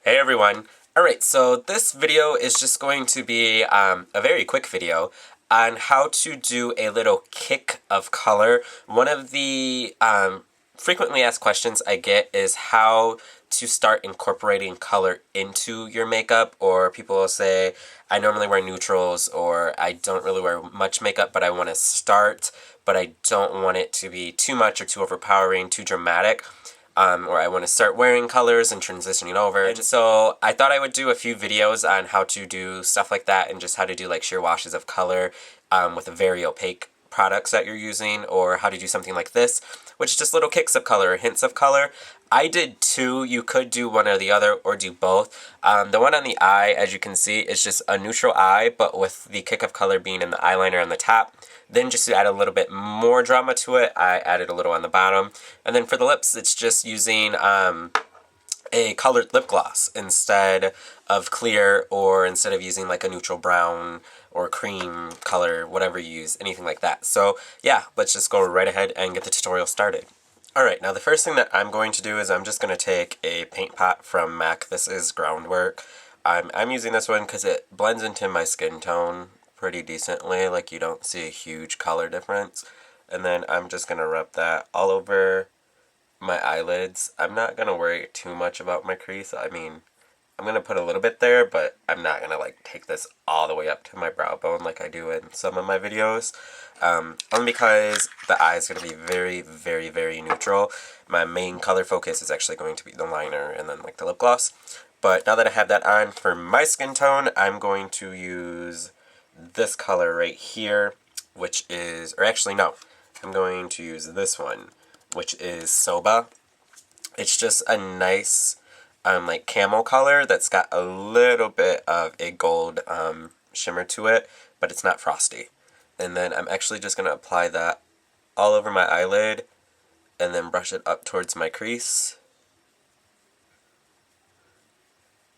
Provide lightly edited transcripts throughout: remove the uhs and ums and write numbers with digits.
Hey everyone. Alright, so this video is just going to be a very quick video on how to do a little kick of color. One of the frequently asked questions I get is how to start incorporating color into your makeup, or people will say, I normally wear neutrals, or I don't really wear much makeup, but I want to start, but I don't want it to be too much or too overpowering, too dramatic. Or I want to start wearing colors and transitioning over. And so I thought I would do a few videos on how to do stuff like that and just how to do like sheer washes of color with very opaque products that you're using, or how to do something like this, which is just little kicks of color or hints of color. I did two. You could do one or the other or do both. The one on the eye, as you can see, is just a neutral eye, but with the kick of color being in the eyeliner on the top. Then just to add a little bit more drama to it, I added a little on the bottom. And then for the lips, it's just using a colored lip gloss instead of clear, or instead of using like a neutral brown or cream color, whatever you use, anything like that. So yeah, let's just go right ahead and get the tutorial started. Alright, now the first thing that I'm going to do is I'm just going to take a paint pot from MAC. This is Groundwork. I'm using this one because it blends into my skin tone pretty decently, like you don't see a huge color difference. And then I'm just going to rub that all over my eyelids. I'm not going to worry too much about my crease. I mean, I'm going to put a little bit there, but I'm not going to like take this all the way up to my brow bone like I do in some of my videos. Only because the eye is going to be very, very, very neutral. My main color focus is actually going to be the liner and then like the lip gloss. But now that I have that on for my skin tone, I'm going to use this color right here, which is, or actually no, I'm going to use this one, which is Soba. It's just a nice like camel color that's got a little bit of a gold shimmer to it, but it's not frosty. And then I'm actually just going to apply that all over my eyelid and then brush it up towards my crease.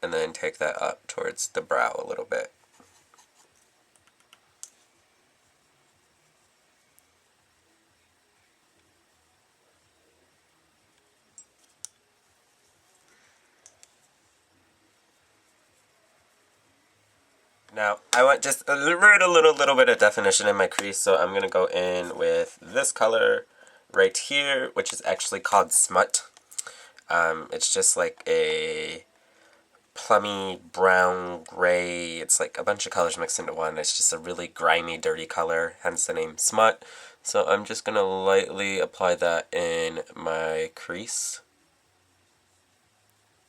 And then take that up towards the brow a little bit. Now, I want just a little bit of definition in my crease, so I'm going to go in with this color right here, which is actually called Smut. It's just like a plummy brown gray. It's like a bunch of colors mixed into one. It's just a really grimy, dirty color, hence the name Smut. So I'm just going to lightly apply that in my crease.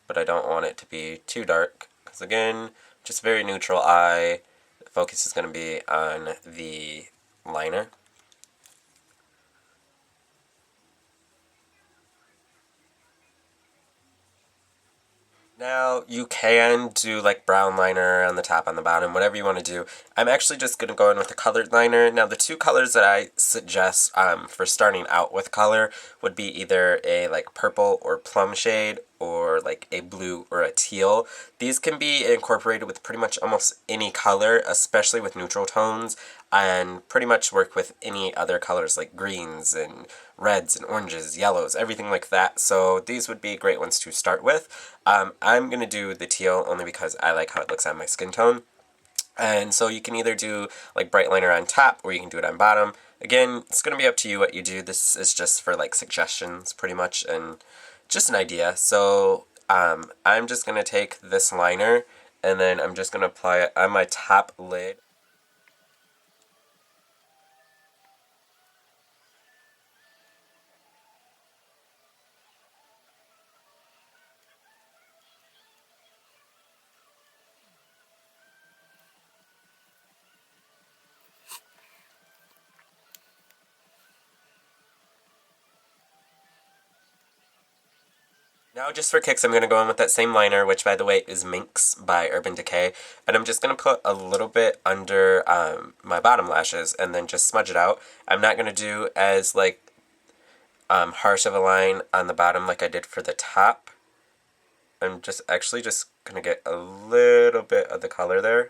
But I don't want it to be too dark, because again, just very neutral eye. The focus is going to be on the liner. Now, you can do like brown liner on the top, on the bottom, whatever you want to do. I'm actually just going to go in with a colored liner. Now, the two colors that I suggest for starting out with color would be either a like purple or plum shade, or like a blue or a teal. These can be incorporated with pretty much almost any color, especially with neutral tones, and pretty much work with any other colors like greens and reds and oranges, yellows, everything like that. So these would be great ones to start with. I'm going to do the teal only because I like how it looks on my skin tone. And so you can either do like bright liner on top, or you can do it on bottom. Again, it's going to be up to you what you do. This is just for like suggestions pretty much, and just an idea. So I'm just going to take this liner, and then I'm just going to apply it on my top lid. Now, just for kicks, I'm going to go in with that same liner, which, by the way, is Minx by Urban Decay. And I'm just going to put a little bit under my bottom lashes and then just smudge it out. I'm not going to do as, like, harsh of a line on the bottom like I did for the top. I'm just actually just going to get a little bit of the color there.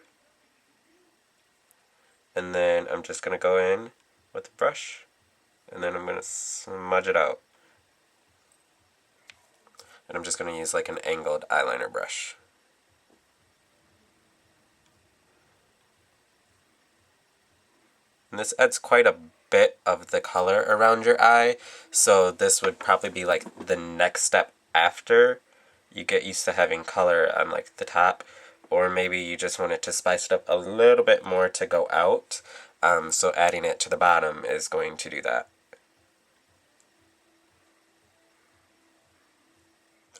And then I'm just going to go in with the brush, and then I'm going to smudge it out. And I'm just going to use like an angled eyeliner brush. And this adds quite a bit of the color around your eye, so this would probably be like the next step after you get used to having color on like the top, or maybe you just want it to spice it up a little bit more to go out, so adding it to the bottom is going to do that.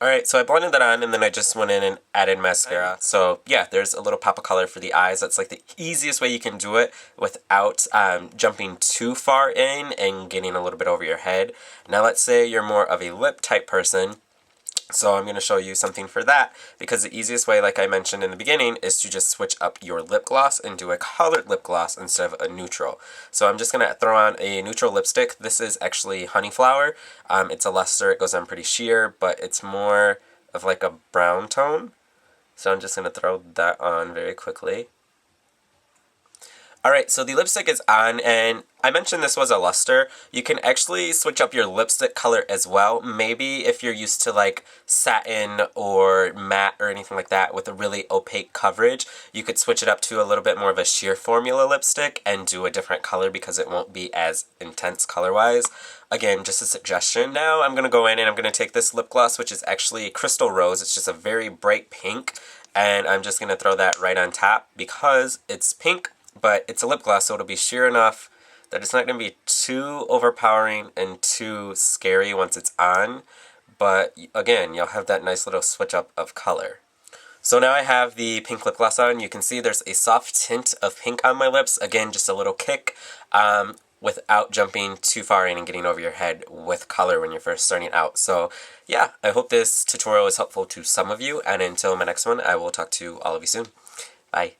Alright, so I blended that on and then I just went in and added mascara. So yeah, there's a little pop of color for the eyes. That's like the easiest way you can do it without jumping too far in and getting a little bit over your head. Now let's say you're more of a lip type person. So I'm going to show you something for that, because the easiest way, like I mentioned in the beginning, is to just switch up your lip gloss and do a colored lip gloss instead of a neutral. So I'm just going to throw on a neutral lipstick. This is actually Honeyflower. It's a luster. It goes on pretty sheer, but it's more of like a brown tone. So I'm just going to throw that on very quickly. Alright, so the lipstick is on, and I mentioned this was a luster. You can actually switch up your lipstick color as well. Maybe if you're used to like satin or matte or anything like that with a really opaque coverage, you could switch it up to a little bit more of a sheer formula lipstick and do a different color because it won't be as intense color-wise. Again, just a suggestion. Now I'm going to go in and I'm going to take this lip gloss, which is actually Crystal Rose. It's just a very bright pink, and I'm just going to throw that right on top because it's pink, but it's a lip gloss, so it'll be sheer enough that it's not going to be too overpowering and too scary once it's on. But again, you'll have that nice little switch up of color. So now I have the pink lip gloss on. You can see there's a soft tint of pink on my lips. Again, just a little kick without jumping too far in and getting over your head with color when you're first starting out. So yeah, I hope this tutorial is helpful to some of you. And until my next one, I will talk to all of you soon. Bye.